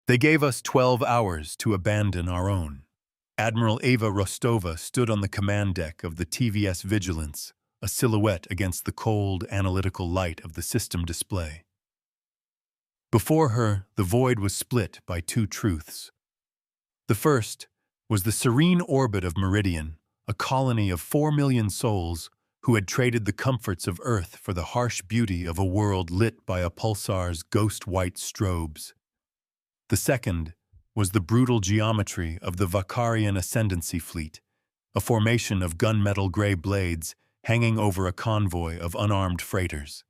They gave us 12 hours to abandon our own. Admiral Ava Rostova stood on the command deck of the TVS Vigilance, a silhouette against the cold, analytical light of the system display. Before her, the void was split by two truths. The first was the serene orbit of Meridian, a colony of 4 million souls who had traded the comforts of Earth for the harsh beauty of a world lit by a pulsar's ghost-white strobes. The second was the brutal geometry of the Vakarian Ascendancy Fleet, a formation of gunmetal gray blades hanging over a convoy of unarmed freighters.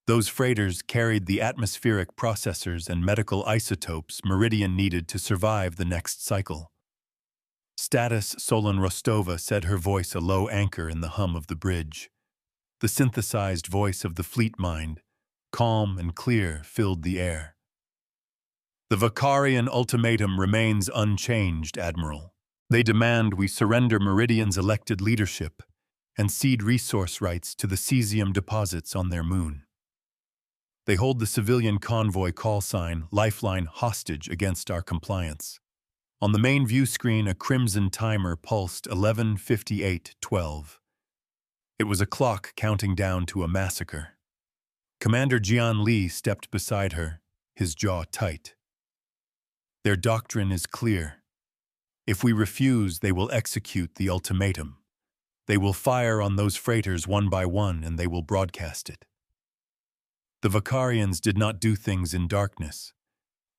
Those freighters carried the atmospheric processors and medical isotopes Meridian needed to survive the next cycle. Status Solon Rostova said, her voice a low anchor in the hum of the bridge. The synthesized voice of the fleet mind, calm and clear, filled the air. The Vakarian ultimatum remains unchanged, Admiral. They demand we surrender Meridian's elected leadership and cede resource rights to the cesium deposits on their moon. They hold the civilian convoy call sign Lifeline hostage against our compliance. On the main view screen, a crimson timer pulsed 11:58:12. It was a clock counting down to a massacre. Commander Jian Li stepped beside her, his jaw tight. Their doctrine is clear. If we refuse, they will execute the ultimatum. They will fire on those freighters one by one, and they will broadcast it. The Vakarians did not do things in darkness.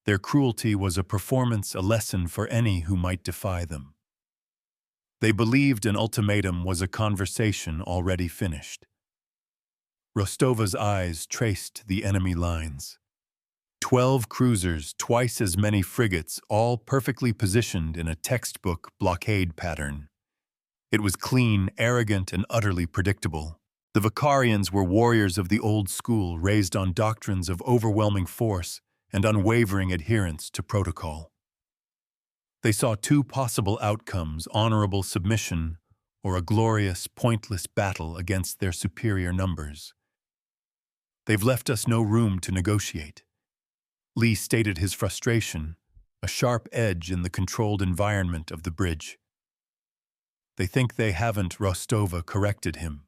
Their cruelty was a performance, a lesson for any who might defy them. They believed an ultimatum was a conversation already finished. Rostova's eyes traced the enemy lines. 12 cruisers, twice as many frigates, all perfectly positioned in a textbook blockade pattern. It was clean, arrogant, and utterly predictable. The Vakarians were warriors of the old school, raised on doctrines of overwhelming force and unwavering adherence to protocol. They saw two possible outcomes: honorable submission or a glorious, pointless battle against their superior numbers. They've left us no room to negotiate. Lee stated his frustration, a sharp edge in the controlled environment of the bridge. They think they haven't, Rostova corrected him.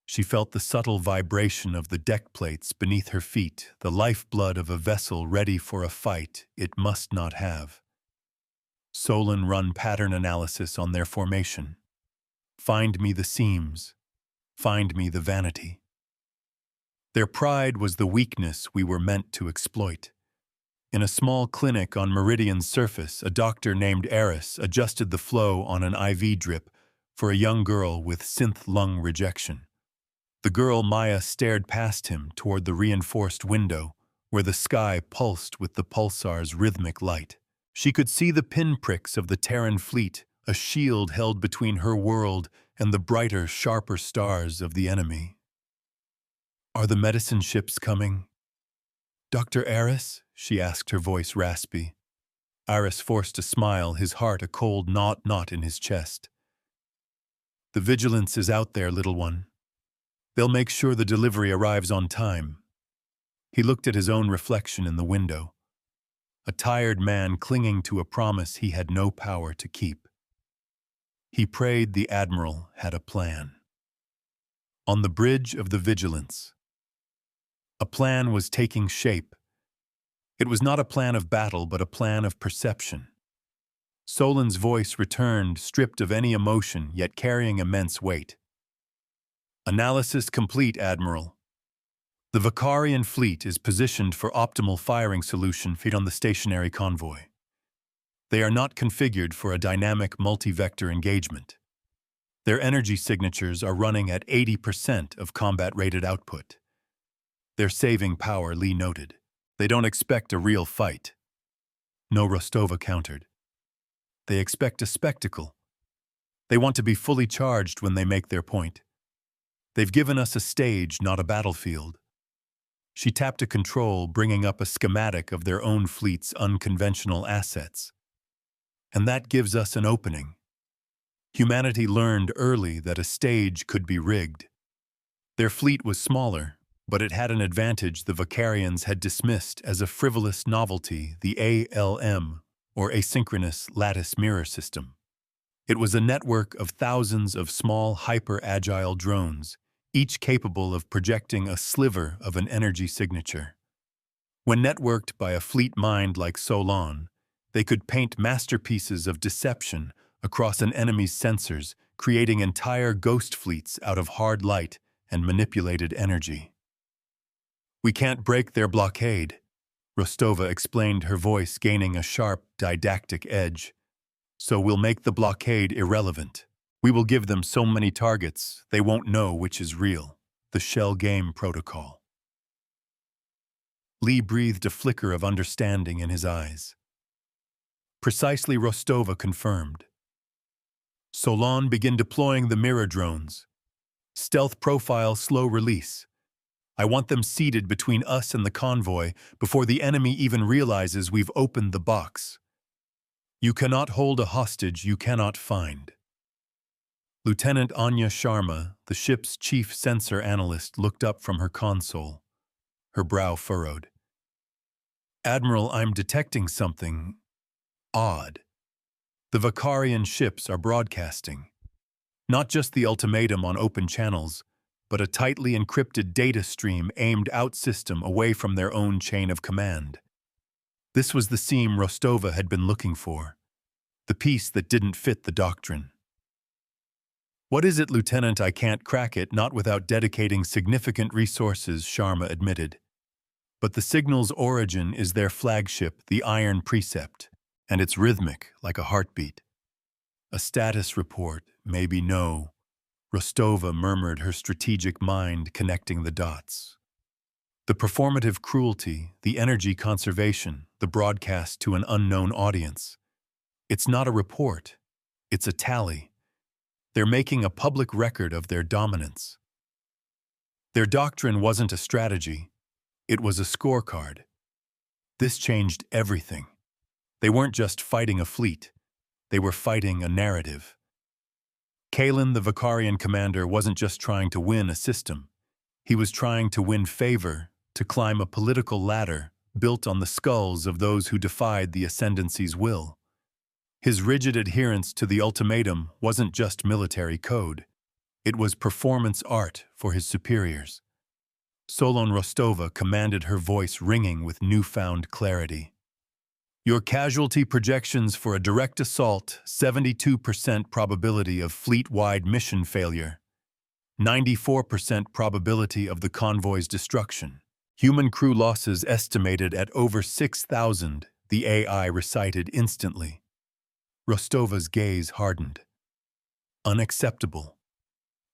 She felt the subtle vibration of the deck plates beneath her feet, the lifeblood of a vessel ready for a fight it must not have. Solon run pattern analysis on their formation. Find me the seams. Find me the vanity. Their pride was the weakness we were meant to exploit. In a small clinic on Meridian's surface, a doctor named Eris adjusted the flow on an IV drip for a young girl with synth lung rejection. The girl, Maya, stared past him toward the reinforced window where the sky pulsed with the pulsar's rhythmic light. She could see the pinpricks of the Terran fleet, a shield held between her world and the brighter, sharper stars of the enemy. Are the medicine ships coming? Dr. Eris? She asked, her voice raspy. Iris forced a smile, his heart a cold knot in his chest. The vigilance is out there, little one. They'll make sure the delivery arrives on time. He looked at his own reflection in the window, a tired man clinging to a promise he had no power to keep. He prayed the Admiral had a plan. On the bridge of the Vigilance, a plan was taking shape. It was not a plan of battle, but a plan of perception. Solon's voice returned, stripped of any emotion, yet carrying immense weight. Analysis complete, Admiral. The Vakarian fleet is positioned for optimal firing solution fit on the stationary convoy. They are not configured for a dynamic multi-vector engagement. Their energy signatures are running at 80% of combat-rated output. They're saving power, Lee noted. They don't expect a real fight. No, Rostova countered. They expect a spectacle. They want to be fully charged when they make their point. They've given us a stage, not a battlefield. She tapped a control, bringing up a schematic of their own fleet's unconventional assets. And that gives us an opening. Humanity learned early that a stage could be rigged. Their fleet was smaller, But it had an advantage the Vicarians had dismissed as a frivolous novelty, the ALM, or Asynchronous Lattice Mirror System. It was a network of thousands of small, hyper-agile drones, each capable of projecting a sliver of an energy signature. When networked by a fleet mind like Solon, they could paint masterpieces of deception across an enemy's sensors, creating entire ghost fleets out of hard light and manipulated energy. "We can't break their blockade," Rostova explained, her voice gaining a sharp, didactic edge. "So we'll make the blockade irrelevant. We will give them so many targets, they won't know which is real." The shell game protocol. Lee breathed a flicker of understanding in his eyes. Precisely, Rostova confirmed. Solon begin deploying the mirror drones. Stealth profile, slow release. I want them seated between us and the convoy before the enemy even realizes we've opened the box. You cannot hold a hostage you cannot find. Lieutenant Anya Sharma, the ship's chief sensor analyst, looked up from her console, her brow furrowed. "Admiral, I'm detecting something odd. The Vicarian ships are broadcasting. Not just the ultimatum on open channels, but a tightly encrypted data stream aimed out-system away from their own chain of command." This was the seam Rostova had been looking for, the piece that didn't fit the doctrine. "What is it, Lieutenant? I can't crack it, not without dedicating significant resources," Sharma admitted. "But the signal's origin is their flagship, the Iron Precept, and it's rhythmic, like a heartbeat." "A status report, maybe no," Rostova murmured, her strategic mind connecting the dots. The performative cruelty, the energy conservation, the broadcast to an unknown audience. It's not a report, it's a tally. They're making a public record of their dominance. Their doctrine wasn't a strategy, it was a scorecard. This changed everything. They weren't just fighting a fleet, they were fighting a narrative. Kalen, the Vicarian commander, wasn't just trying to win a system. He was trying to win favor, to climb a political ladder built on the skulls of those who defied the ascendancy's will. His rigid adherence to the ultimatum wasn't just military code. It was performance art for his superiors. Solon Rostova commanded, her voice ringing with newfound clarity. "Your casualty projections for a direct assault, 72% probability of fleet-wide mission failure, 94% probability of the convoy's destruction. Human crew losses estimated at over 6,000, the AI recited instantly. Rostova's gaze hardened. "Unacceptable.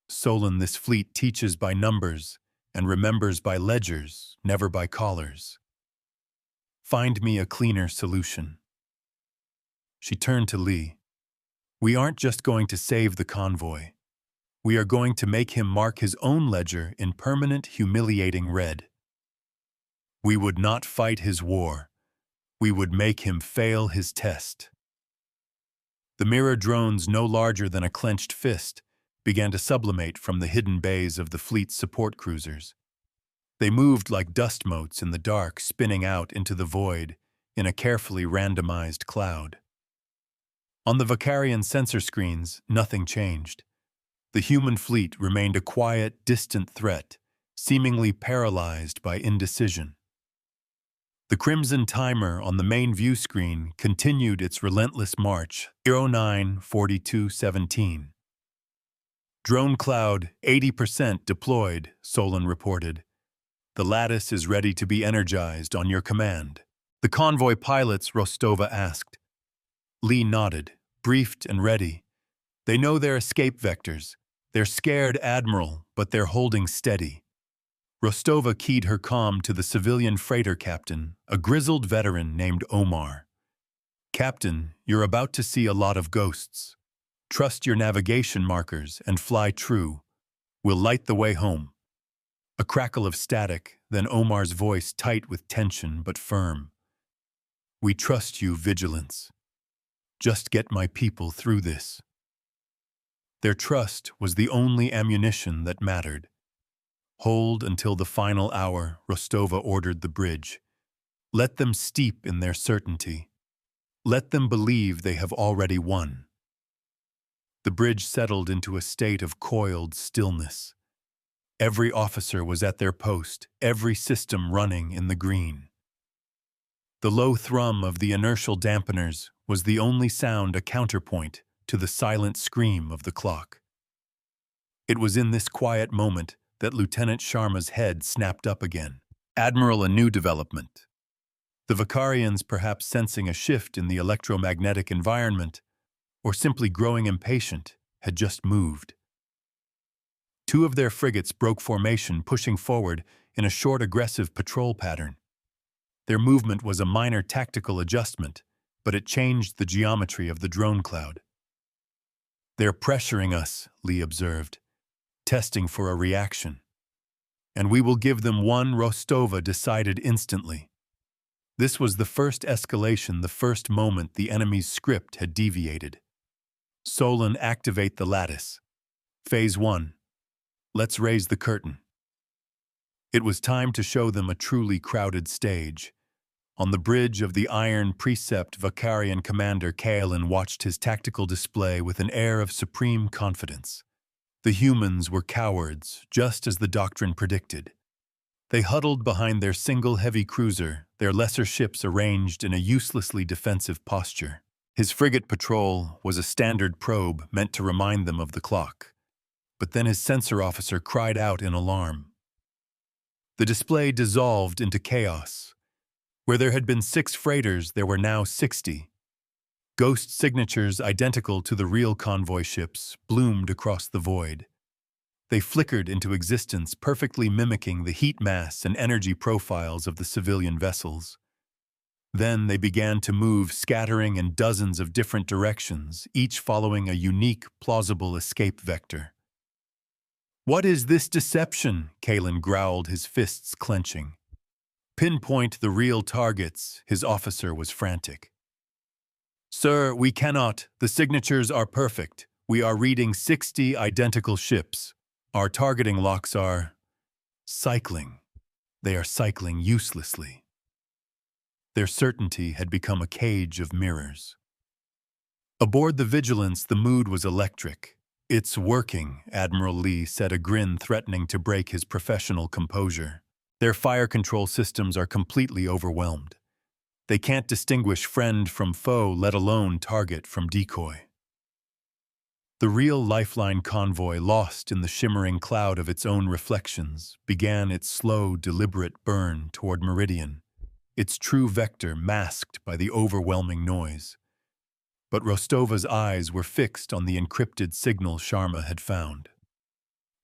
Solon, this fleet teaches by numbers and remembers by ledgers, never by collars. Find me a cleaner solution." She turned to Lee. "We aren't just going to save the convoy. We are going to make him mark his own ledger in permanent, humiliating red. We would not fight his war. We would make him fail his test." The mirror drones, no larger than a clenched fist, began to sublimate from the hidden bays of the fleet's support cruisers. They moved like dust motes in the dark, spinning out into the void in a carefully randomized cloud. On the Vicarian sensor screens, nothing changed. The human fleet remained a quiet, distant threat, seemingly paralyzed by indecision. The crimson timer on the main view screen continued its relentless march, 09:42:17. "Drone cloud, 80% deployed," Solon reported. "The lattice is ready to be energized on your command." "The convoy pilots?" Rostova asked. Lee nodded, briefed and ready. "They know their escape vectors. They're scared, Admiral, but they're holding steady." Rostova keyed her comm to the civilian freighter captain, a grizzled veteran named Omar. "Captain, you're about to see a lot of ghosts. Trust your navigation markers and fly true. We'll light the way home." A crackle of static, then Omar's voice tight with tension but firm. "We trust you, Vigilance. Just get my people through this." Their trust was the only ammunition that mattered. Hold until the final hour, Rostova ordered the bridge. Let them steep in their certainty. Let them believe they have already won. The bridge settled into a state of coiled stillness. Every officer was at their post, every system running in the green. The low thrum of the inertial dampeners was the only sound a counterpoint to the silent scream of the clock. It was in this quiet moment that Lieutenant Sharma's head snapped up again. Admiral, a new development. The Vicarians, perhaps sensing a shift in the electromagnetic environment, or simply growing impatient, had just moved. Two of their frigates broke formation, pushing forward in a short, aggressive patrol pattern. Their movement was a minor tactical adjustment, but it changed the geometry of the drone cloud. "They're pressuring us," Lee observed, testing for a reaction. "And we will give them one," Rostova decided instantly. This was the first escalation, the first moment the enemy's script had deviated. "Solon, activate the lattice. Phase 1. Let's raise the curtain." It was time to show them a truly crowded stage. On the bridge of the Iron Precept, Vicarian Commander Kaelin watched his tactical display with an air of supreme confidence. The humans were cowards, just as the doctrine predicted. They huddled behind their single heavy cruiser, their lesser ships arranged in a uselessly defensive posture. His frigate patrol was a standard probe meant to remind them of the clock. But then his sensor officer cried out in alarm. The display dissolved into chaos. Where there had been 6 freighters, there were now 60. Ghost signatures identical to the real convoy ships bloomed across the void. They flickered into existence, perfectly mimicking the heat mass and energy profiles of the civilian vessels. Then they began to move, scattering in dozens of different directions, each following a unique, plausible escape vector. "What is this deception?" Kaelin growled, his fists clenching. "Pinpoint the real targets," his officer was frantic. "Sir, we cannot. The signatures are perfect. We are reading 60 identical ships. Our targeting locks are cycling. They are cycling uselessly." Their certainty had become a cage of mirrors. Aboard the Vigilance, the mood was electric. "It's working," Admiral Lee said, a grin threatening to break his professional composure. "Their fire control systems are completely overwhelmed. They can't distinguish friend from foe, let alone target from decoy." The real Lifeline convoy, lost in the shimmering cloud of its own reflections, began its slow, deliberate burn toward Meridian, its true vector masked by the overwhelming noise. But Rostova's eyes were fixed on the encrypted signal Sharma had found.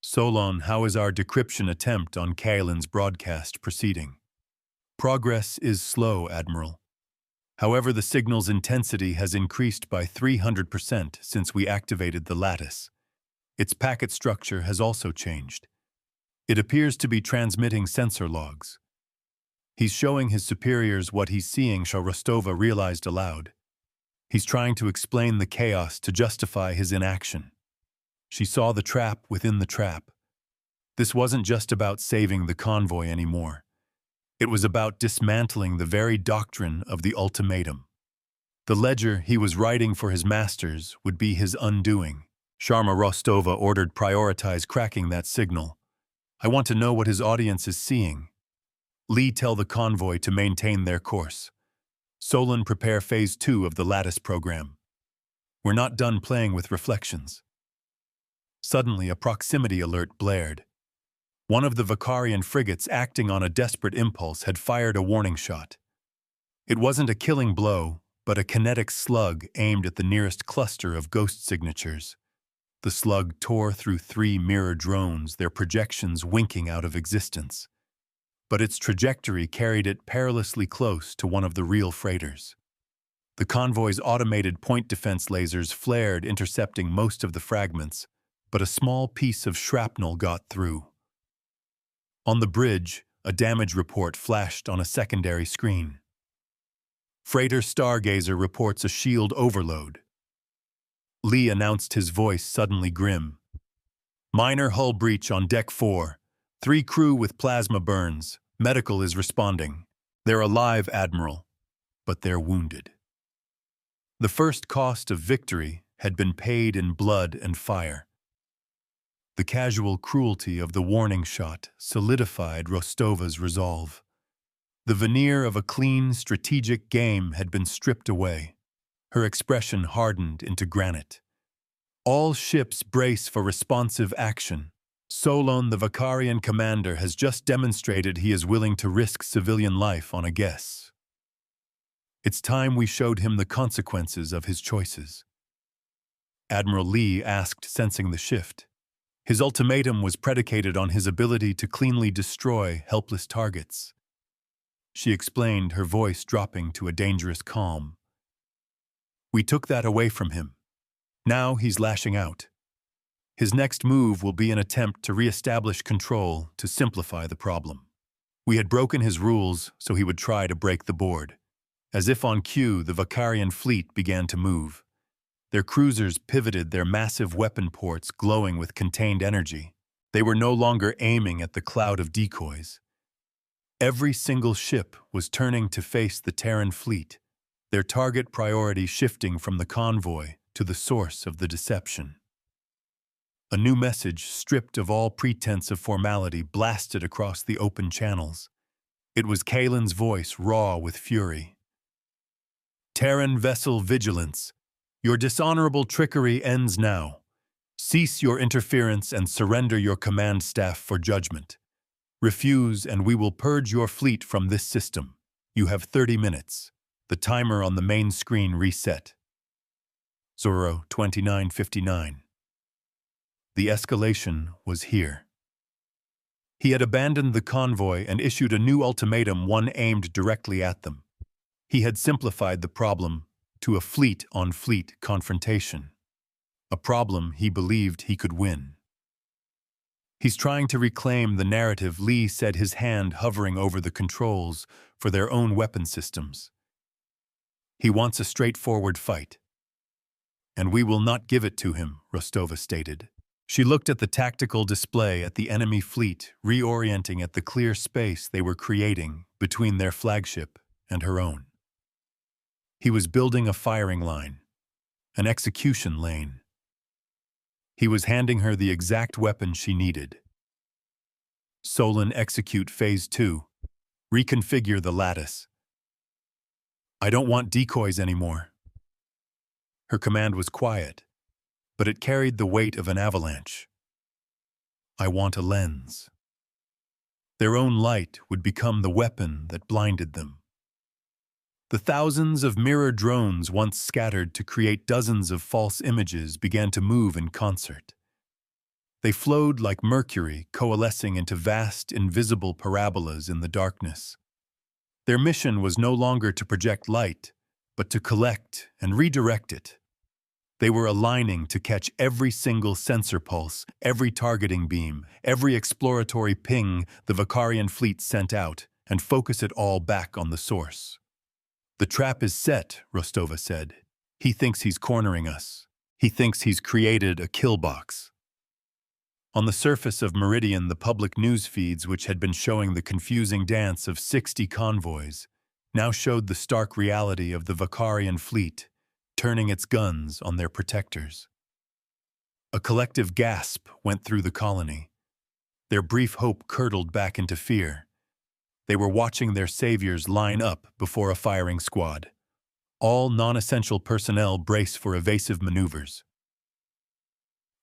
"Solon, how is our decryption attempt on Kaelin's broadcast proceeding?" "Progress is slow, Admiral. However, the signal's intensity has increased by 300% since we activated the lattice. Its packet structure has also changed. It appears to be transmitting sensor logs. He's showing his superiors what he's seeing," Rostova realized aloud. "He's trying to explain the chaos to justify his inaction." She saw the trap within the trap. This wasn't just about saving the convoy anymore. It was about dismantling the very doctrine of the ultimatum. The ledger he was writing for his masters would be his undoing. Sharma Rostova ordered, "Prioritize cracking that signal. I want to know what his audience is seeing. Lee, tell the convoy to maintain their course. Solon, prepare Phase 2 of the Lattice program. We're not done playing with reflections." Suddenly, a proximity alert blared. One of the Vicarian frigates, acting on a desperate impulse, had fired a warning shot. It wasn't a killing blow, but a kinetic slug aimed at the nearest cluster of ghost signatures. The slug tore through 3 mirror drones, their projections winking out of existence. But its trajectory carried it perilously close to one of the real freighters. The convoy's automated point defense lasers flared, intercepting most of the fragments, but a small piece of shrapnel got through. On the bridge, a damage report flashed on a secondary screen. "Freighter Stargazer reports a shield overload." Lee announced, his voice suddenly grim. "Minor hull breach on Deck 4. 3 crew with plasma burns. Medical is responding. They're alive, Admiral, but they're wounded. The first cost of victory had been paid in blood and fire. The casual cruelty of the warning shot solidified Rostova's resolve. The veneer of a clean, strategic game had been stripped away. Her expression hardened into granite. All ships brace for responsive action. Solon, the Vakarian commander, has just demonstrated he is willing to risk civilian life on a guess. It's time we showed him the consequences of his choices. Admiral Lee asked, sensing the shift. His ultimatum was predicated on his ability to cleanly destroy helpless targets. She explained, her voice dropping to a dangerous calm. We took that away from him. Now he's lashing out. His next move will be an attempt to re-establish control to simplify the problem. We had broken his rules, so he would try to break the board. As if on cue, the Vakarian fleet began to move. Their cruisers pivoted, their massive weapon ports glowing with contained energy. They were no longer aiming at the cloud of decoys. Every single ship was turning to face the Terran fleet, their target priority shifting from the convoy to the source of the deception. A new message, stripped of all pretense of formality, blasted across the open channels. It was Kalen's voice, raw with fury. Terran vessel vigilance. Your dishonorable trickery ends now. Cease your interference and surrender your command staff for judgment. Refuse and we will purge your fleet from this system. You have 30 minutes. The timer on the main screen reset. Zoro 2959. The escalation was here. He had abandoned the convoy and issued a new ultimatum, one aimed directly at them. He had simplified the problem to a fleet-on-fleet confrontation, a problem he believed he could win. He's trying to reclaim the narrative, Lee said, his hand hovering over the controls for their own weapon systems. He wants a straightforward fight. And we will not give it to him, Rostova stated. She looked at the tactical display at the enemy fleet, reorienting at the clear space they were creating between their flagship and her own. He was building a firing line, an execution lane. He was handing her the exact weapon she needed. Solon, execute Phase 2. Reconfigure the lattice. I don't want decoys anymore. Her command was quiet, but it carried the weight of an avalanche. I want a lens. Their own light would become the weapon that blinded them. The thousands of mirror drones once scattered to create dozens of false images began to move in concert. They flowed like mercury, coalescing into vast, invisible parabolas in the darkness. Their mission was no longer to project light, but to collect and redirect it. They were aligning to catch every single sensor pulse, every targeting beam, every exploratory ping the Vakarian fleet sent out, and focus it all back on the source. The trap is set, Rostova said. He thinks he's cornering us. He thinks he's created a kill box. On the surface of Meridian, the public news feeds, which had been showing the confusing dance of 60 convoys, now showed the stark reality of the Vakarian fleet, turning its guns on their protectors. A collective gasp went through the colony. Their brief hope curdled back into fear. They were watching their saviors line up before a firing squad. All non-essential personnel brace for evasive maneuvers.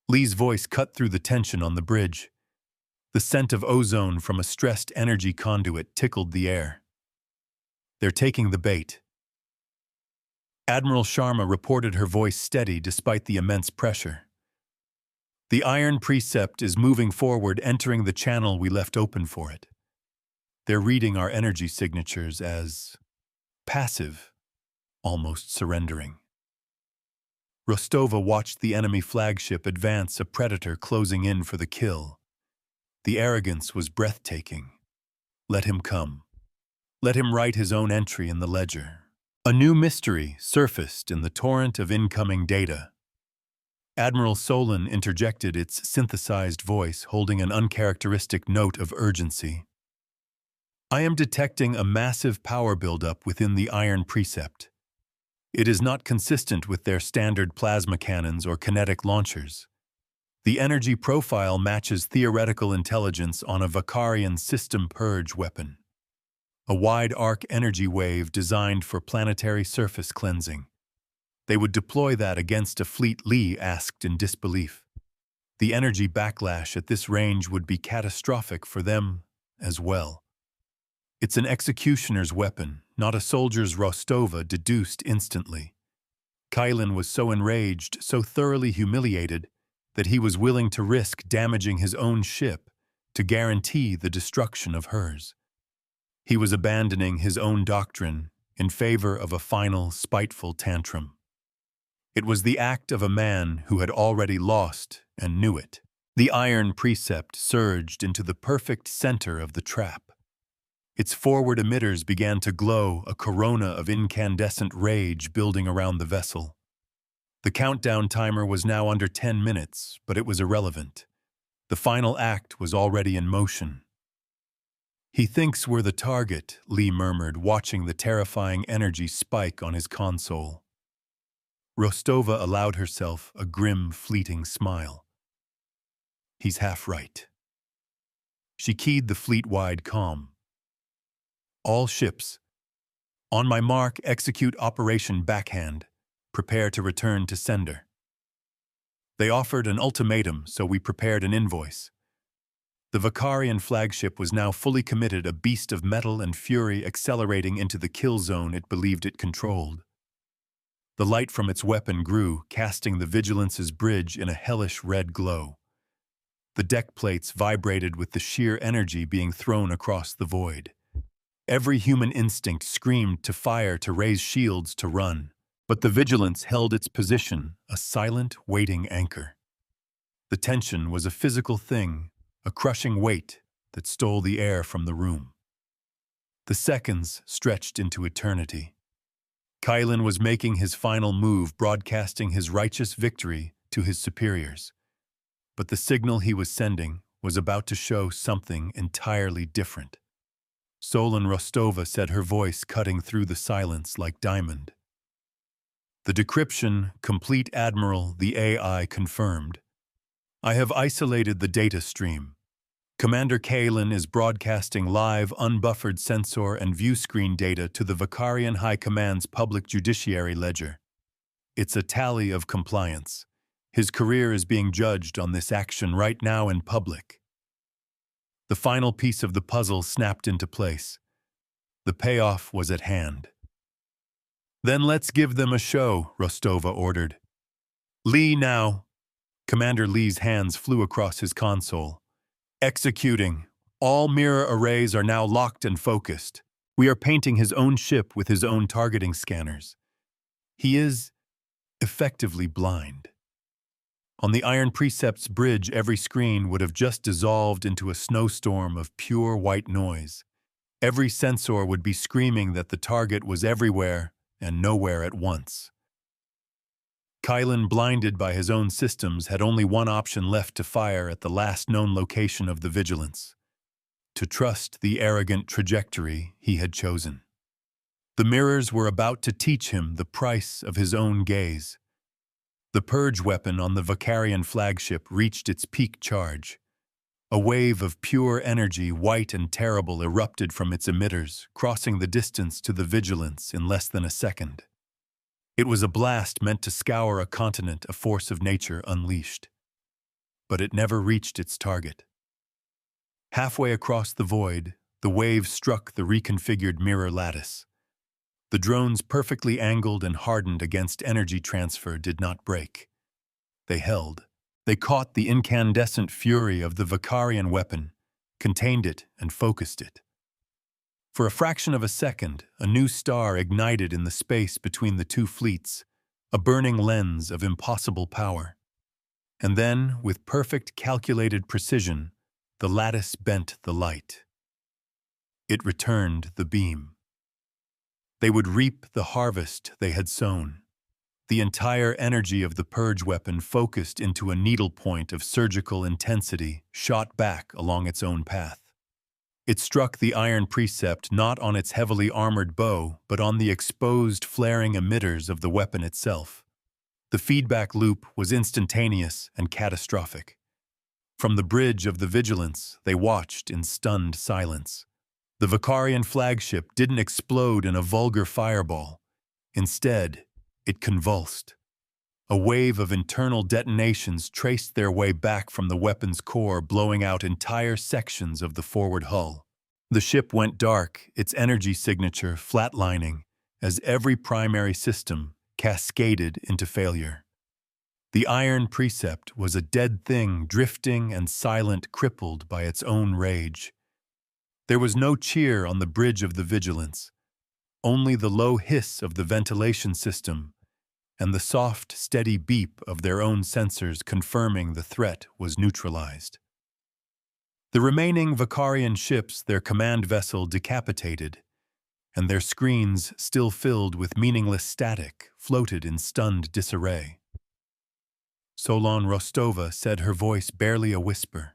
Lee's voice cut through the tension on the bridge. The scent of ozone from a stressed energy conduit tickled the air. They're taking the bait. Admiral Sharma reported, her voice steady despite the immense pressure. The iron precept is moving forward, entering the channel we left open for it. They're reading our energy signatures as passive, almost surrendering. Rostova watched the enemy flagship advance, a predator closing in for the kill. The arrogance was breathtaking. Let him come. Let him write his own entry in the ledger. A new mystery surfaced in the torrent of incoming data. Admiral Solon interjected its synthesized voice, holding an uncharacteristic note of urgency. I am detecting a massive power buildup within the Iron Precept. It is not consistent with their standard plasma cannons or kinetic launchers. The energy profile matches theoretical intelligence on a Vakarian system purge weapon. A wide-arc energy wave designed for planetary surface cleansing. They would deploy that against a fleet, Lee asked in disbelief. The energy backlash at this range would be catastrophic for them as well. It's an executioner's weapon, not a soldier's, Rostova deduced instantly. Kylan was so enraged, so thoroughly humiliated, that he was willing to risk damaging his own ship to guarantee the destruction of hers. He was abandoning his own doctrine in favor of a final, spiteful tantrum. It was the act of a man who had already lost and knew it. The Iron Precept surged into the perfect center of the trap. Its forward emitters began to glow, a corona of incandescent rage building around the vessel. The countdown timer was now under 10 minutes, but it was irrelevant. The final act was already in motion. He thinks we're the target, Lee murmured, watching the terrifying energy spike on his console. Rostova allowed herself a grim, fleeting smile. He's half right. She keyed the fleet-wide comm. All ships. On my mark, execute Operation Backhand. Prepare to return to sender. They offered an ultimatum, so we prepared an invoice. The Vakarian flagship was now fully committed, a beast of metal and fury accelerating into the kill zone it believed it controlled. The light from its weapon grew, casting the Vigilance's bridge in a hellish red glow. The deck plates vibrated with the sheer energy being thrown across the void. Every human instinct screamed to fire, to raise shields, to run. But the Vigilance held its position, a silent, waiting anchor. The tension was a physical thing, a crushing weight that stole the air from the room. The seconds stretched into eternity. Kylan was making his final move, broadcasting his righteous victory to his superiors. But the signal he was sending was about to show something entirely different. Solon Rostova said, her voice cutting through the silence like diamond. The decryption, complete, Admiral, the AI confirmed. I have isolated the data stream. Commander Kylan is broadcasting live, unbuffered sensor and view screen data to the Vakarian High Command's public judiciary ledger. It's a tally of compliance. His career is being judged on this action right now in public. The final piece of the puzzle snapped into place. The payoff was at hand. Then let's give them a show, Rostova ordered. Lee now. Commander Lee's hands flew across his console. Executing. All mirror arrays are now locked and focused. We are painting his own ship with his own targeting scanners. He is effectively blind. On the Iron Precept's bridge, every screen would have just dissolved into a snowstorm of pure white noise. Every sensor would be screaming that the target was everywhere and nowhere at once. Kylan, blinded by his own systems, had only one option left: to fire at the last known location of the Vigilance. To trust the arrogant trajectory he had chosen. The mirrors were about to teach him the price of his own gaze. The purge weapon on the Vakarian flagship reached its peak charge. A wave of pure energy, white and terrible, erupted from its emitters, crossing the distance to the Vigilance in less than a second. It was a blast meant to scour a continent, a force of nature unleashed. But it never reached its target. Halfway across the void, the wave struck the reconfigured mirror lattice. The drones, perfectly angled and hardened against energy transfer, did not break. They held. They caught the incandescent fury of the Vakarian weapon, contained it, and focused it. For a fraction of a second, a new star ignited in the space between the two fleets, a burning lens of impossible power. And then, with perfect calculated precision, the lattice bent the light. It returned the beam. They would reap the harvest they had sown. The entire energy of the purge weapon focused into a needlepoint of surgical intensity, shot back along its own path. It struck the iron precept not on its heavily armored bow, but on the exposed, flaring emitters of the weapon itself. The feedback loop was instantaneous and catastrophic. From the bridge of the Vigilance, they watched in stunned silence. The Vicarian flagship didn't explode in a vulgar fireball. Instead, it convulsed. A wave of internal detonations traced their way back from the weapon's core, blowing out entire sections of the forward hull. The ship went dark, its energy signature flatlining, as every primary system cascaded into failure. The iron precept was a dead thing, drifting and silent, crippled by its own rage. There was no cheer on the bridge of the Vigilance, only the low hiss of the ventilation system and the soft, steady beep of their own sensors confirming the threat was neutralized. The remaining Vicarian ships, their command vessel decapitated, and their screens still filled with meaningless static, floated in stunned disarray. Solon Rostova said, her voice barely a whisper.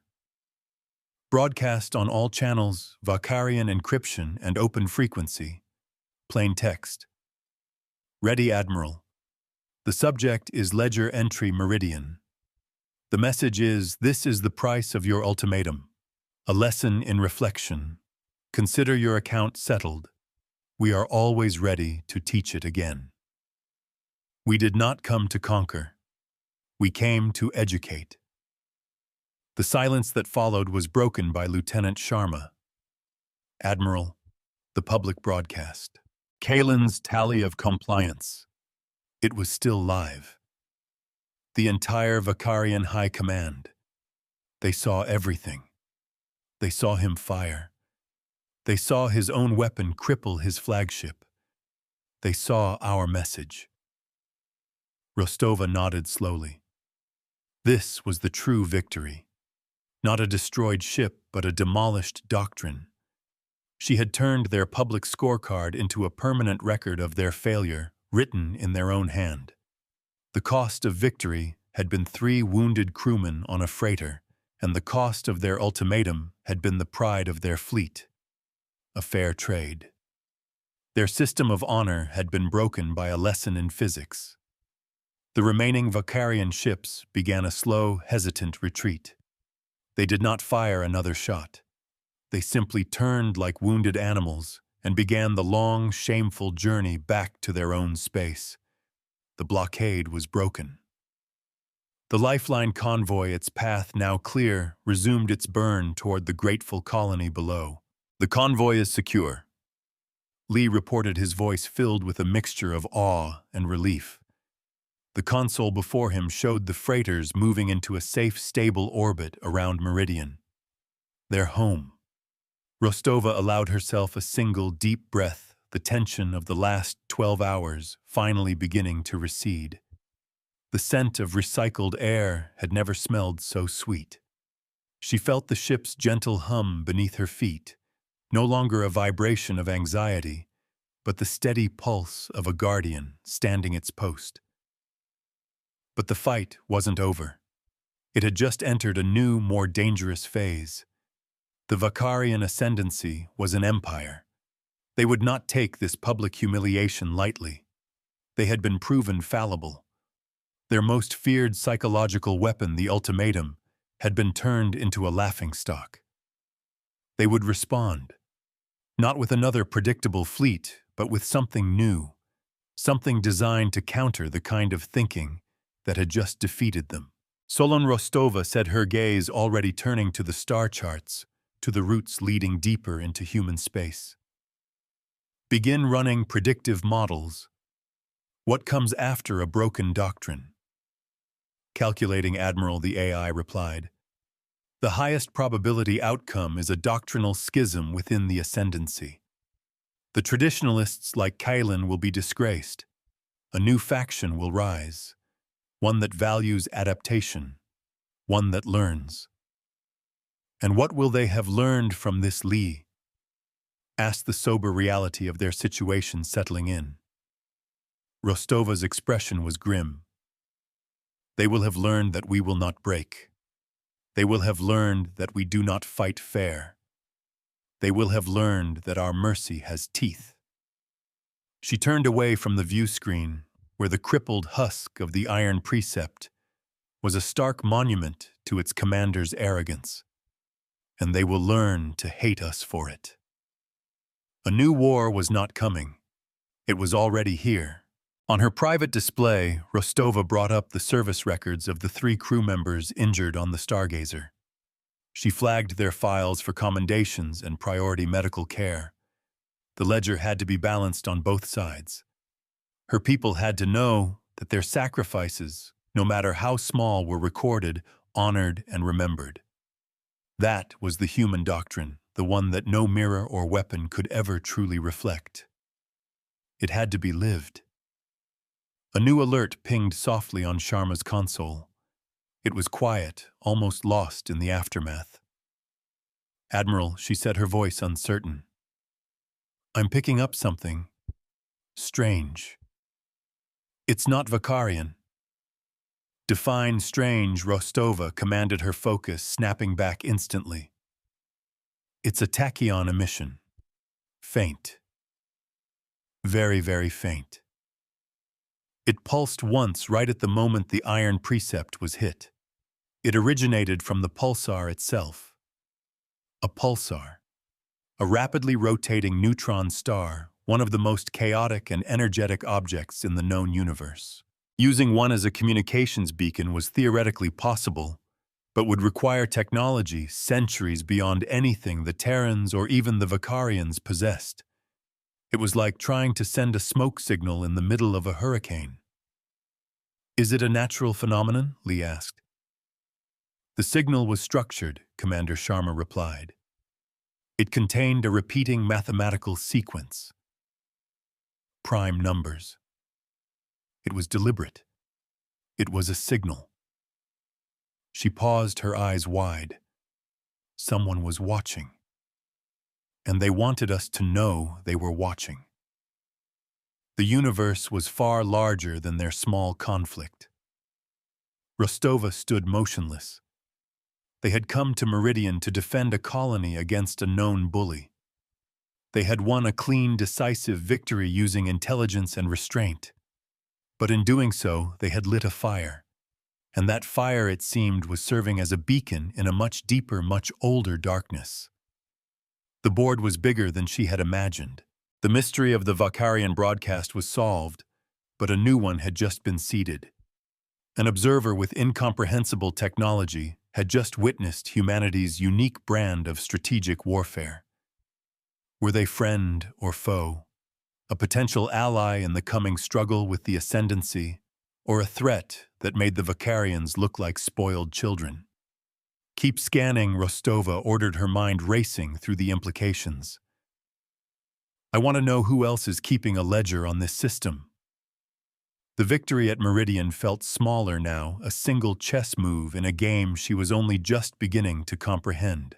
Broadcast on all channels, Vicarian encryption and open frequency. Plain text. Ready, Admiral. The subject is Ledger Entry Meridian. The message is, this is the price of your ultimatum. A lesson in reflection. Consider your account settled. We are always ready to teach it again. We did not come to conquer. We came to educate. The silence that followed was broken by Lieutenant Sharma. Admiral, the public broadcast. Kalen's tally of compliance. It was still live. The entire Vicarian High Command. They saw everything. They saw him fire. They saw his own weapon cripple his flagship. They saw our message. Rostova nodded slowly. This was the true victory. Not a destroyed ship, but a demolished doctrine. She had turned their public scorecard into a permanent record of their failure, written in their own hand. The cost of victory had been 3 wounded crewmen on a freighter, and the cost of their ultimatum had been the pride of their fleet. A fair trade. Their system of honor had been broken by a lesson in physics. The remaining Vicarian ships began a slow, hesitant retreat. They did not fire another shot. They simply turned like wounded animals and began the long, shameful journey back to their own space. The blockade was broken. The lifeline convoy, its path now clear, resumed its burn toward the grateful colony below. The convoy is secure. Lee reported, his voice filled with a mixture of awe and relief. The console before him showed the freighters moving into a safe, stable orbit around Meridian. Their home. Rostova allowed herself a single deep breath, the tension of the last 12 hours finally beginning to recede. The scent of recycled air had never smelled so sweet. She felt the ship's gentle hum beneath her feet, no longer a vibration of anxiety, but the steady pulse of a guardian standing its post. But the fight wasn't over. It had just entered a new, more dangerous phase. The Vicarian ascendancy was an empire. They would not take this public humiliation lightly. They had been proven fallible. Their most feared psychological weapon, the ultimatum, had been turned into a laughingstock. They would respond, not with another predictable fleet, but with something new, something designed to counter the kind of thinking that had just defeated them. Solon Rostova said, her gaze already turning to the star charts, to the routes leading deeper into human space. Begin running predictive models. What comes after a broken doctrine? Calculating, Admiral, the AI replied. The highest probability outcome is a doctrinal schism within the ascendancy. The traditionalists like Kalen will be disgraced. A new faction will rise. One that values adaptation, one that learns. And what will they have learned from this Lee? Asked the sober reality of their situation settling in. Rostova's expression was grim. They will have learned that we will not break. They will have learned that we do not fight fair. They will have learned that our mercy has teeth. She turned away from the view screen, where the crippled husk of the Iron Precept was a stark monument to its commander's arrogance. And they will learn to hate us for it. A new war was not coming. It was already here. On her private display, Rostova brought up the service records of the 3 crew members injured on the Stargazer. She flagged their files for commendations and priority medical care. The ledger had to be balanced on both sides. Her people had to know that their sacrifices, no matter how small, were recorded, honored, and remembered. That was the human doctrine, the one that no mirror or weapon could ever truly reflect. It had to be lived. A new alert pinged softly on Sharma's console. It was quiet, almost lost in the aftermath. "Admiral," she said, her voice uncertain. "I'm picking up something strange. It's not Vakarian." "Define strange," Rostova commanded her focus, snapping back instantly. "It's a tachyon emission. Faint. Very, very faint." It pulsed once right at the moment the Iron Precept was hit. It originated from the pulsar itself. A pulsar. A rapidly rotating neutron star, one of the most chaotic and energetic objects in the known universe. Using one as a communications beacon was theoretically possible, but would require technology centuries beyond anything the Terrans or even the Vakarians possessed. It was like trying to send a smoke signal in the middle of a hurricane. "Is it a natural phenomenon?" Lee asked. "The signal was structured," Commander Sharma replied. "It contained a repeating mathematical sequence. Prime numbers. It was deliberate. It was a signal." She paused, her eyes wide. Someone was watching. And they wanted us to know they were watching. The universe was far larger than their small conflict. Rostova stood motionless. They had come to Meridian to defend a colony against a known bully. They had won a clean, decisive victory using intelligence and restraint. But in doing so, they had lit a fire. And that fire, it seemed, was serving as a beacon in a much deeper, much older darkness. The board was bigger than she had imagined. The mystery of the Vakarian broadcast was solved, but a new one had just been seeded. An observer with incomprehensible technology had just witnessed humanity's unique brand of strategic warfare. Were they friend or foe? A potential ally in the coming struggle with the ascendancy, or a threat that made the Vakarians look like spoiled children? "Keep scanning," Rostova ordered, her mind racing through the implications. "I want to know who else is keeping a ledger on this system." The victory at Meridian felt smaller now, a single chess move in a game she was only just beginning to comprehend.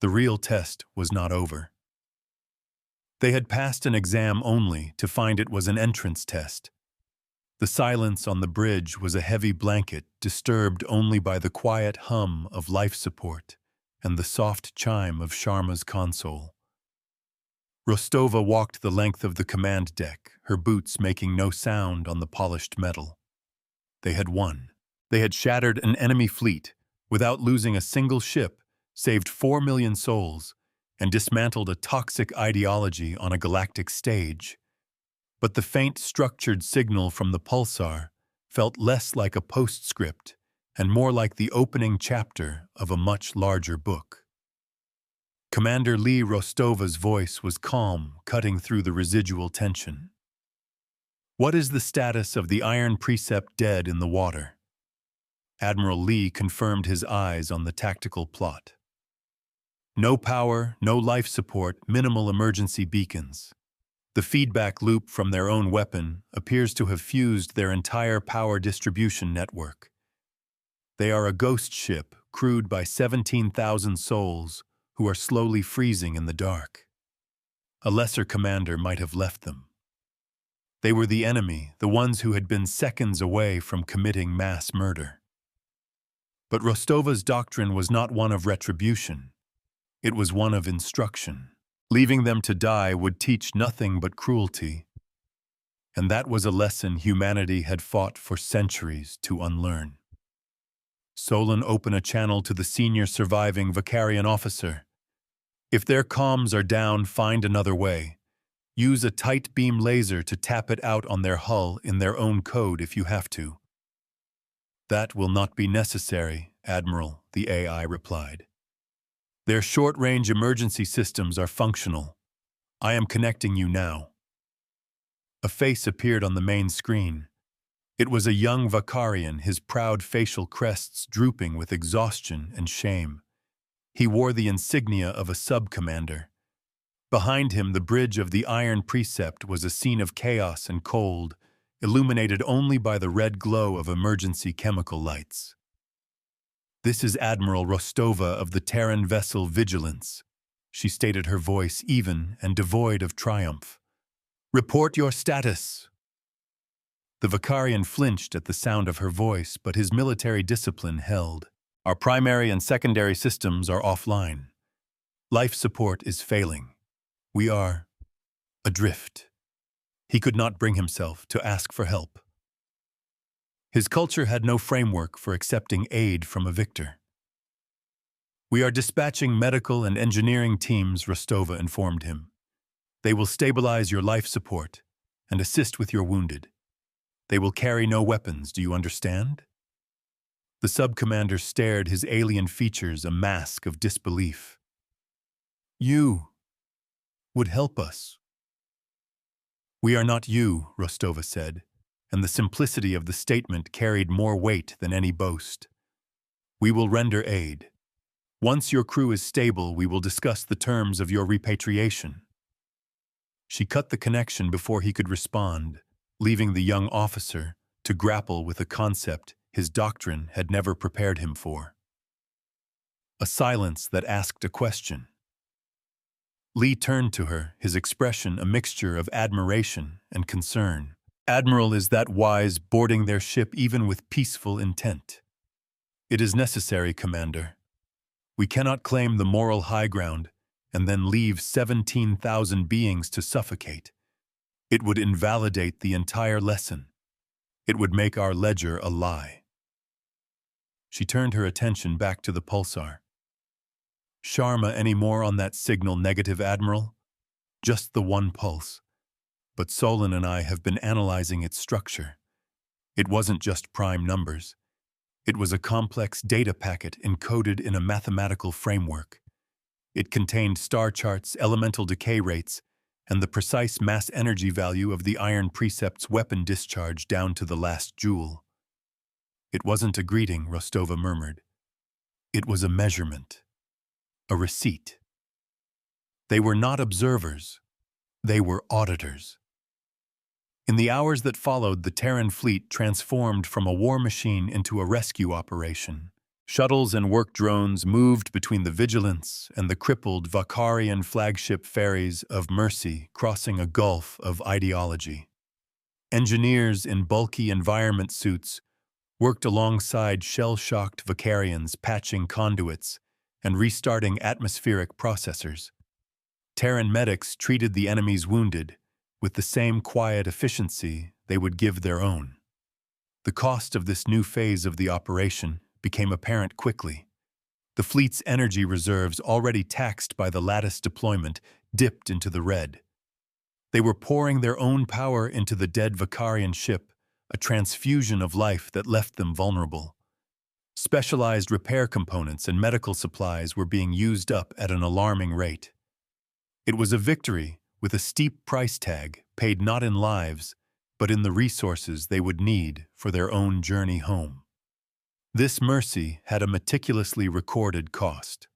The real test was not over. They had passed an exam only to find it was an entrance test. The silence on the bridge was a heavy blanket, disturbed only by the quiet hum of life support and the soft chime of Sharma's console. Rostova walked the length of the command deck, her boots making no sound on the polished metal. They had won. They had shattered an enemy fleet without losing a single ship, saved 4 million souls, and dismantled a toxic ideology on a galactic stage. But the faint, structured signal from the pulsar felt less like a postscript and more like the opening chapter of a much larger book. Commander Lee Rostova's voice was calm, cutting through the residual tension. "What is the status of the Iron Precept dead in the water?" Admiral Lee confirmed, his eyes on the tactical plot. "No power, no life support, minimal emergency beacons. The feedback loop from their own weapon appears to have fused their entire power distribution network. They are a ghost ship crewed by 17,000 souls who are slowly freezing in the dark. A lesser commander might have left them." They were the enemy, the ones who had been seconds away from committing mass murder. But Rostova's doctrine was not one of retribution. It was one of instruction. Leaving them to die would teach nothing but cruelty, and that was a lesson humanity had fought for centuries to unlearn. Solon opened a channel to the senior surviving Vicarian officer. If their comms are down, find another way. Use a tight beam laser to tap it out on their hull in their own code if you have to. That will not be necessary, Admiral, the AI replied. Their short-range emergency systems are functional. I am connecting you now. A face appeared on the main screen. It was a young Vicarian, his proud facial crests drooping with exhaustion and shame. He wore the insignia of a sub-commander. Behind him, the bridge of the Iron Precept was a scene of chaos and cold, illuminated only by the red glow of emergency chemical lights. This is Admiral Rostova of the Terran vessel Vigilance, she stated, her voice even and devoid of triumph. Report your status. The Vicarian flinched at the sound of her voice, but his military discipline held. Our primary and secondary systems are offline. Life support is failing. We are adrift. He could not bring himself to ask for help. His culture had no framework for accepting aid from a victor. We are dispatching medical and engineering teams, Rostova informed him. They will stabilize your life support and assist with your wounded. They will carry no weapons, do you understand? The sub-commander stared, his alien features a mask of disbelief. You would help us. We are not you, Rostova said, and the simplicity of the statement carried more weight than any boast. We will render aid. Once your crew is stable, we will discuss the terms of your repatriation. She cut the connection before he could respond, leaving the young officer to grapple with a concept his doctrine had never prepared him for. A silence that asked a question. Lee turned to her, his expression a mixture of admiration and concern. Admiral, is that wise, boarding their ship even with peaceful intent? It is necessary, Commander. We cannot claim the moral high ground and then leave 17,000 beings to suffocate. It would invalidate the entire lesson. It would make our ledger a lie. She turned her attention back to the pulsar. Sharma, any more on that signal, negative, Admiral? Just the one pulse. But Solon and I have been analyzing its structure. It wasn't just prime numbers. It was a complex data packet encoded in a mathematical framework. It contained star charts, elemental decay rates, and the precise mass energy value of the Iron Precept's weapon discharge down to the last joule. It wasn't a greeting, Rostova murmured. It was a measurement. A receipt. They were not observers. They were auditors. In the hours that followed, the Terran fleet transformed from a war machine into a rescue operation. Shuttles and work drones moved between the Vigilance and the crippled Vicarian flagship ferries of Mercy, crossing a gulf of ideology. Engineers in bulky environment suits worked alongside shell-shocked Vicarians, patching conduits and restarting atmospheric processors. Terran medics treated the enemy's wounded with the same quiet efficiency they would give their own. The cost of this new phase of the operation became apparent quickly. The fleet's energy reserves, already taxed by the lattice deployment, dipped into the red. They were pouring their own power into the dead Vicarian ship, a transfusion of life that left them vulnerable. Specialized repair components and medical supplies were being used up at an alarming rate. It was a victory with a steep price tag, paid not in lives, but in the resources they would need for their own journey home. This Mercy had a meticulously recorded cost.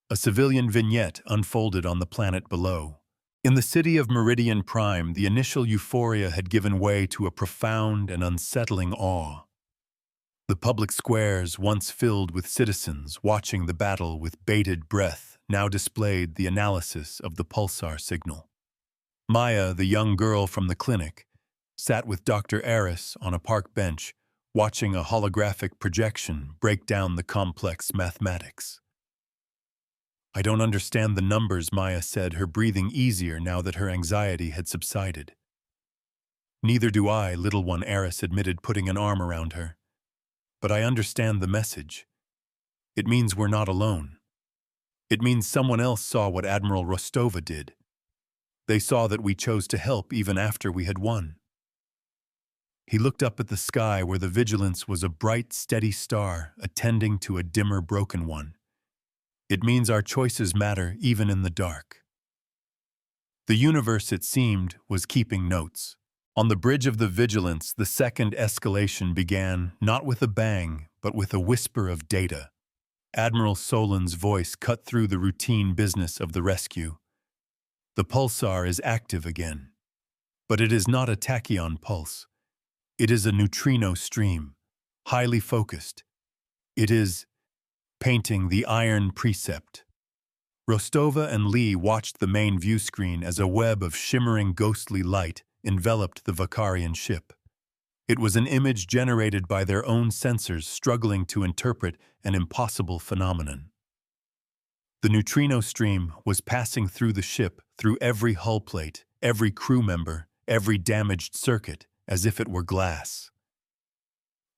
A civilian vignette unfolded on the planet below. In the city of Meridian Prime, the initial euphoria had given way to a profound and unsettling awe. The public squares, once filled with citizens watching the battle with bated breath, now displayed the analysis of the pulsar signal. Maya, the young girl from the clinic, sat with Dr. Aris on a park bench, watching a holographic projection break down the complex mathematics. "I don't understand the numbers," Maya said, her breathing easier now that her anxiety had subsided. "Neither do I," little one Aris admitted, putting an arm around her. "But I understand the message. It means we're not alone. It means someone else saw what Admiral Rostova did. They saw that we chose to help even after we had won." He looked up at the sky where the Vigilance was a bright, steady star attending to a dimmer, broken one. "It means our choices matter even in the dark." The universe, it seemed, was keeping notes. On the bridge of the Vigilance, the second escalation began, not with a bang, but with a whisper of data. Admiral Solon's voice cut through the routine business of the rescue. "The pulsar is active again. But it is not a tachyon pulse. It is a neutrino stream, highly focused. It is painting the iron precept." Rostova and Lee watched the main view screen as a web of shimmering ghostly light enveloped the Vakarian ship. It was an image generated by their own sensors struggling to interpret an impossible phenomenon. The neutrino stream was passing through the ship, through every hull plate, every crew member, every damaged circuit, as if it were glass.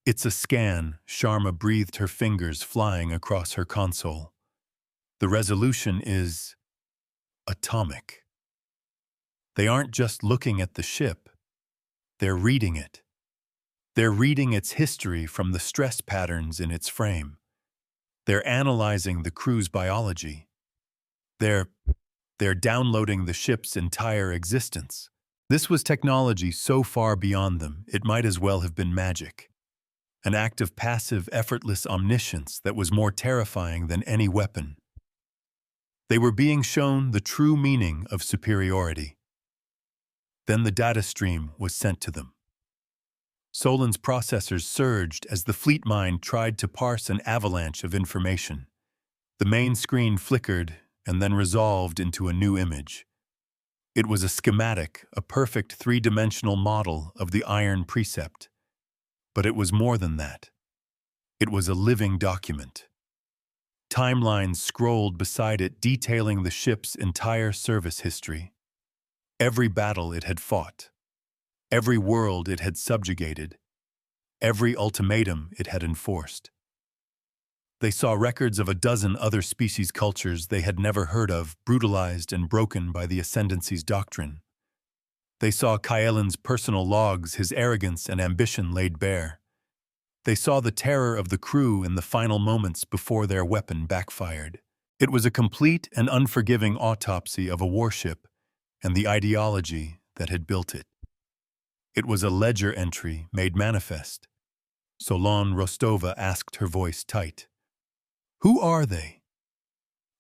"It's a scan," Sharma breathed, her fingers flying across her console. "The resolution is atomic." They aren't just looking at the ship. They're reading it. They're reading its history from the stress patterns in its frame. They're analyzing the crew's biology. They're downloading the ship's entire existence. This was technology so far beyond them, it might as well have been magic. An act of passive, effortless omniscience that was more terrifying than any weapon. They were being shown the true meaning of superiority. Then the data stream was sent to them. Solon's processors surged as the fleet mind tried to parse an avalanche of information. The main screen flickered and then resolved into a new image. It was a schematic, a perfect three-dimensional model of the iron precept. But it was more than that. It was a living document. Timelines scrolled beside it detailing the ship's entire service history. Every battle it had fought. Every world it had subjugated. Every ultimatum it had enforced. They saw records of a dozen other species cultures they had never heard of, brutalized and broken by the Ascendancy's doctrine. They saw Kyelen's personal logs, his arrogance and ambition laid bare. They saw the terror of the crew in the final moments before their weapon backfired. It was a complete and unforgiving autopsy of a warship and the ideology that had built it. It was a ledger entry made manifest. Solon Rostova asked, her voice tight. "Who are they?"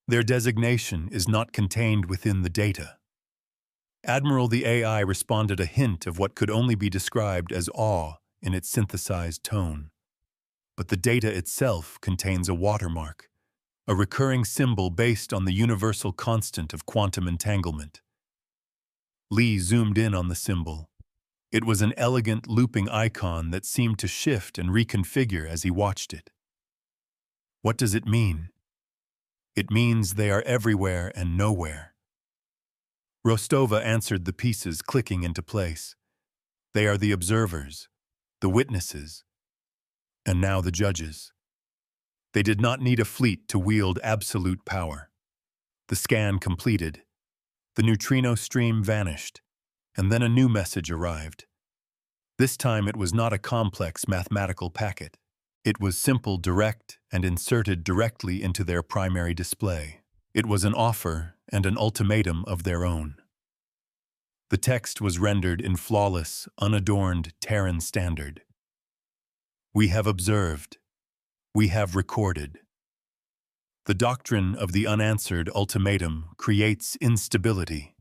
"Their designation is not contained within the data." Admiral the AI responded, a hint of what could only be described as awe in its synthesized tone. "But the data itself contains a watermark, a recurring symbol based on the universal constant of quantum entanglement." Lee zoomed in on the symbol. It was an elegant, looping icon that seemed to shift and reconfigure as he watched it. "What does it mean?" "It means they are everywhere and nowhere." Rostova answered, the pieces clicking into place. "They are the observers, the witnesses, and now the judges." They did not need a fleet to wield absolute power. The scan completed. The neutrino stream vanished, and then a new message arrived. This time it was not a complex mathematical packet. It was simple, direct, and inserted directly into their primary display. It was an offer and an ultimatum of their own. The text was rendered in flawless, unadorned Terran standard. "We have observed. We have recorded. The doctrine of the unanswered ultimatum creates instability.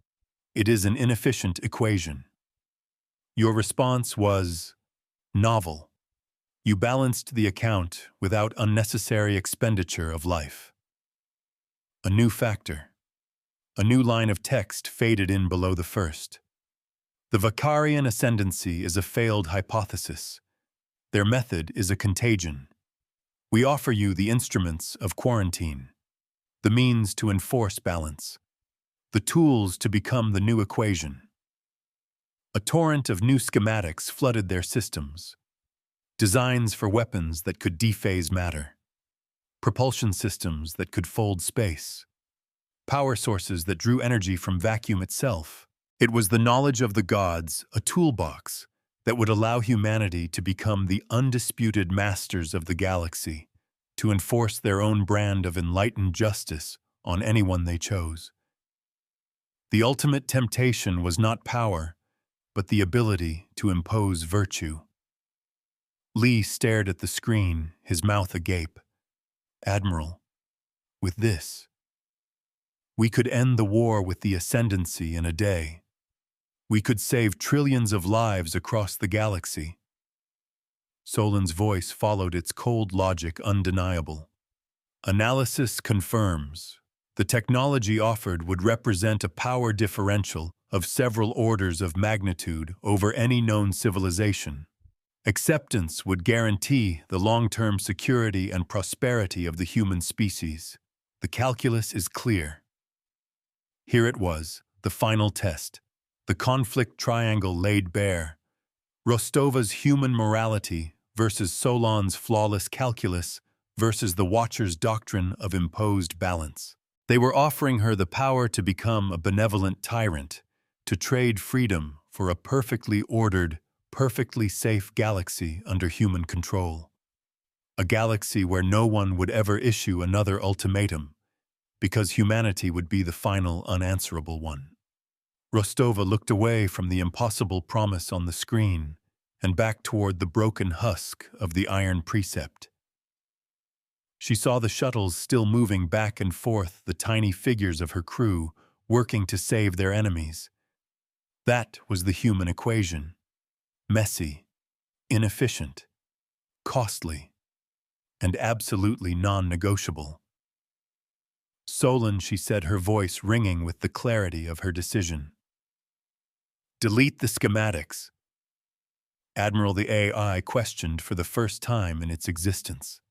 It is an inefficient equation. Your response was novel. You balanced the account without unnecessary expenditure of life." A new factor. A new line of text faded in below the first. The Vicarian ascendancy is a failed hypothesis. Their method is a contagion. We offer you the instruments of quarantine, the means to enforce balance, the tools to become the new equation. A torrent of new schematics flooded their systems. Designs for weapons that could dephase matter, propulsion systems that could fold space, power sources that drew energy from vacuum itself. It was the knowledge of the gods, a toolbox, that would allow humanity to become the undisputed masters of the galaxy, to enforce their own brand of enlightened justice on anyone they chose. The ultimate temptation was not power, but the ability to impose virtue. Lee stared at the screen, his mouth agape. Admiral, with this, we could end the war with the ascendancy in a day. We could save trillions of lives across the galaxy. Solan's voice followed its cold logic undeniable. Analysis confirms. The technology offered would represent a power differential of several orders of magnitude over any known civilization. Acceptance would guarantee the long-term security and prosperity of the human species. The calculus is clear. Here it was, the final test. The conflict triangle laid bare. Rostova's human morality versus Solon's flawless calculus versus the Watcher's doctrine of imposed balance. They were offering her the power to become a benevolent tyrant, to trade freedom for a perfectly ordered, perfectly safe galaxy under human control. A galaxy where no one would ever issue another ultimatum, because humanity would be the final unanswerable one. Rostova looked away from the impossible promise on the screen and back toward the broken husk of the iron precept. She saw the shuttles still moving back and forth, the tiny figures of her crew working to save their enemies. That was the human equation. Messy, inefficient, costly, and absolutely non-negotiable. Solon, she said, her voice ringing with the clarity of her decision. Delete the schematics. Admiral, the AI questioned for the first time in its existence.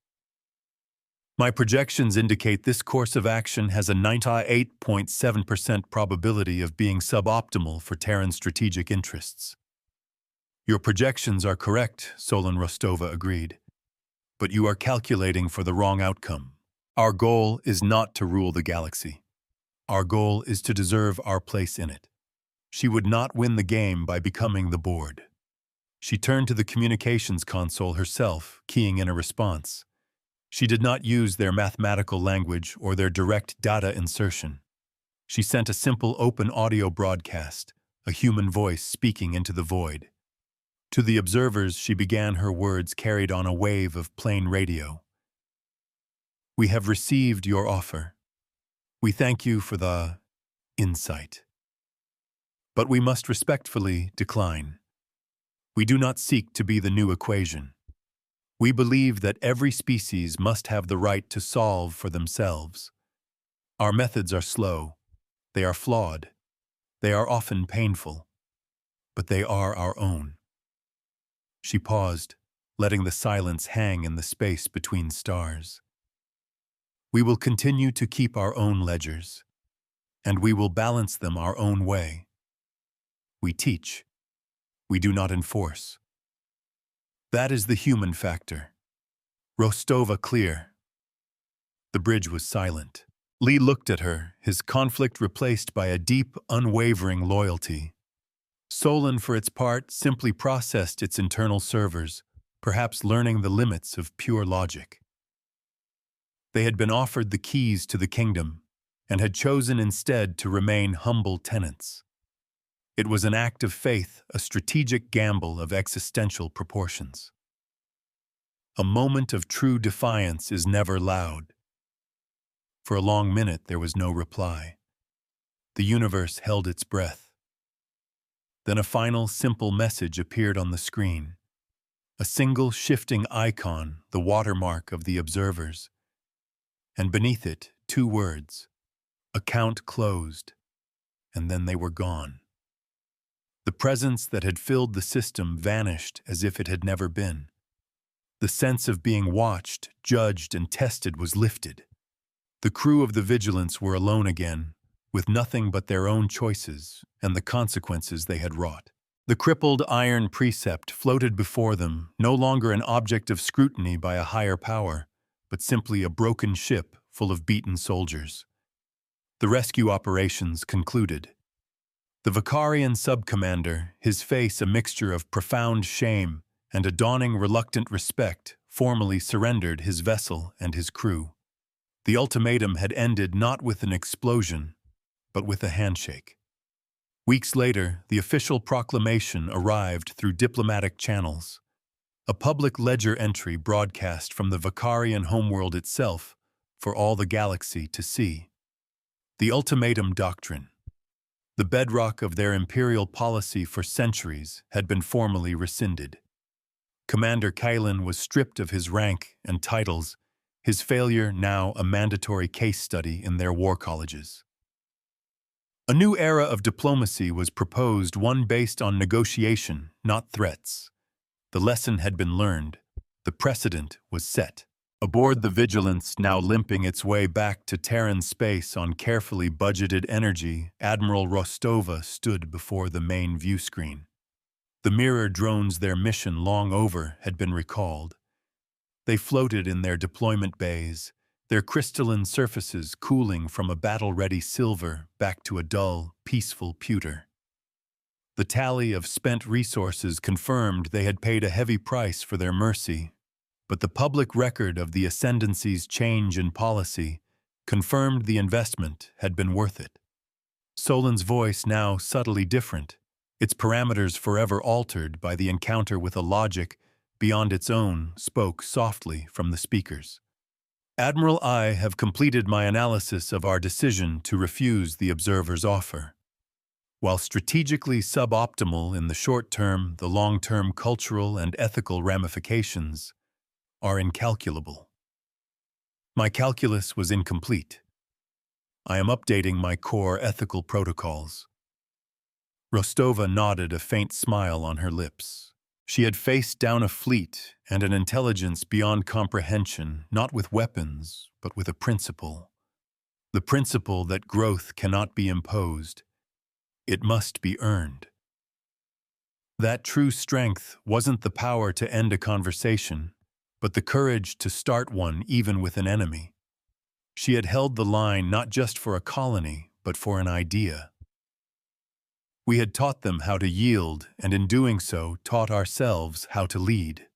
My projections indicate this course of action has a 98.7% probability of being suboptimal for Terran strategic interests. Your projections are correct, Solon Rostova agreed. But you are calculating for the wrong outcome. Our goal is not to rule the galaxy. Our goal is to deserve our place in it. She would not win the game by becoming the board. She turned to the communications console herself, keying in a response. She did not use their mathematical language or their direct data insertion. She sent a simple open audio broadcast, a human voice speaking into the void. To the observers, she began her words carried on a wave of plain radio. We have received your offer. We thank you for the insight. But we must respectfully decline. We do not seek to be the new equation. We believe that every species must have the right to solve for themselves. Our methods are slow. They are flawed. They are often painful. But they are our own. She paused, letting the silence hang in the space between stars. We will continue to keep our own ledgers, and we will balance them our own way. We teach. We do not enforce. That is the human factor. Rostova clear. The bridge was silent. Lee looked at her, his conflict replaced by a deep, unwavering loyalty. Solon, for its part, simply processed its internal servers, perhaps learning the limits of pure logic. They had been offered the keys to the kingdom, and had chosen instead to remain humble tenants. It was an act of faith, a strategic gamble of existential proportions. A moment of true defiance is never loud. For a long minute there was no reply. The universe held its breath. Then a final, simple message appeared on the screen. A single shifting icon, the watermark of the observers. And beneath it, 2 words. Account closed. And then they were gone. The presence that had filled the system vanished as if it had never been. The sense of being watched, judged, and tested was lifted. The crew of the Vigilance were alone again, with nothing but their own choices and the consequences they had wrought. The crippled iron precept floated before them, no longer an object of scrutiny by a higher power, but simply a broken ship full of beaten soldiers. The rescue operations concluded. The Vicarian sub-commander, his face a mixture of profound shame and a dawning reluctant respect, formally surrendered his vessel and his crew. The ultimatum had ended not with an explosion, but with a handshake. Weeks later, the official proclamation arrived through diplomatic channels. A public ledger entry broadcast from the Vicarian homeworld itself for all the galaxy to see. The ultimatum doctrine, the bedrock of their imperial policy for centuries, had been formally rescinded. Commander Kylan was stripped of his rank and titles, his failure now a mandatory case study in their war colleges. A new era of diplomacy was proposed, one based on negotiation, not threats. The lesson had been learned. The precedent was set. Aboard the Vigilance, now limping its way back to Terran space on carefully budgeted energy, Admiral Rostova stood before the main view screen. The mirror drones their mission long over had been recalled. They floated in their deployment bays, their crystalline surfaces cooling from a battle-ready silver back to a dull, peaceful pewter. The tally of spent resources confirmed they had paid a heavy price for their mercy, but the public record of the Ascendancy's change in policy confirmed the investment had been worth it. Solon's voice now subtly different, its parameters forever altered by the encounter with a logic beyond its own, spoke softly from the speakers. Admiral, I have completed my analysis of our decision to refuse the Observer's offer. While strategically suboptimal in the short term, the long-term cultural and ethical ramifications are incalculable. My calculus was incomplete. I am updating my core ethical protocols. Rostova nodded, a faint smile on her lips. She had faced down a fleet and an intelligence beyond comprehension, not with weapons, but with a principle. The principle that growth cannot be imposed. It must be earned. That true strength wasn't the power to end a conversation, but the courage to start one even with an enemy. She had held the line not just for a colony, but for an idea. We had taught them how to yield, and in doing so, taught ourselves how to lead.